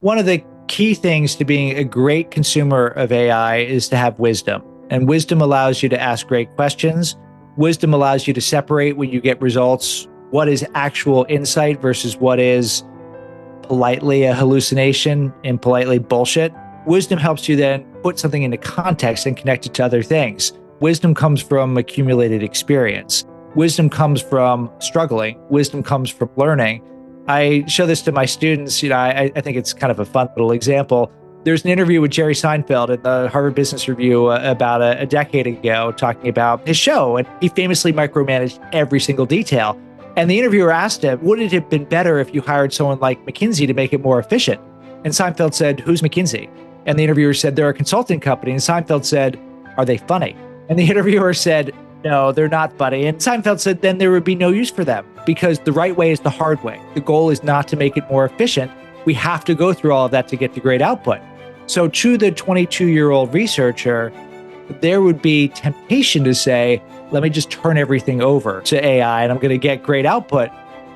One of the key things to being a great consumer of AI is to have wisdom. And wisdom allows you to ask great questions. Wisdom allows you to separate when you get results what is actual insight versus what is politely a hallucination and politely bullshit. Wisdom helps you then put something into context and connect it to other things. Wisdom comes from accumulated experience. Wisdom comes from struggling. Wisdom comes from learning. I show this to my students. I think it's kind of a fun little example. There's an interview with Jerry Seinfeld in the Harvard Business Review about a decade ago talking about his show. And he famously micromanaged every single detail. And the interviewer asked him, would it have been better if you hired someone like McKinsey to make it more efficient? And Seinfeld said, who's McKinsey? And the interviewer said, they're a consulting company. And Seinfeld said, are they funny? And the interviewer said, no, they're not funny. And Seinfeld said, then there would be no use for them because the right way is the hard way. The goal is not to make it more efficient. We have to go through all of that to get to great output. So to the 22-year-old researcher, there would be temptation to say, let me just turn everything over to AI and I'm going to get great output.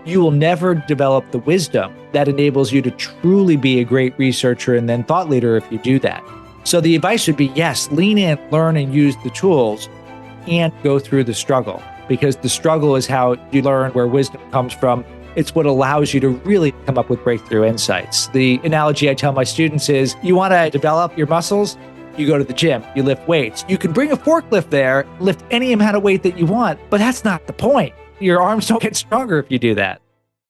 You will never develop the wisdom that enables you to truly be a great researcher and then thought leader if you do that. So the advice would be, yes, lean in, learn and use the tools and go through the struggle, because the struggle is how you learn where wisdom comes from. It's what allows you to really come up with breakthrough insights. The analogy I tell my students is, you want to develop your muscles, you go to the gym, you lift weights. You can bring a forklift there, lift any amount of weight that you want, but that's not the point. Your arms don't get stronger if you do that.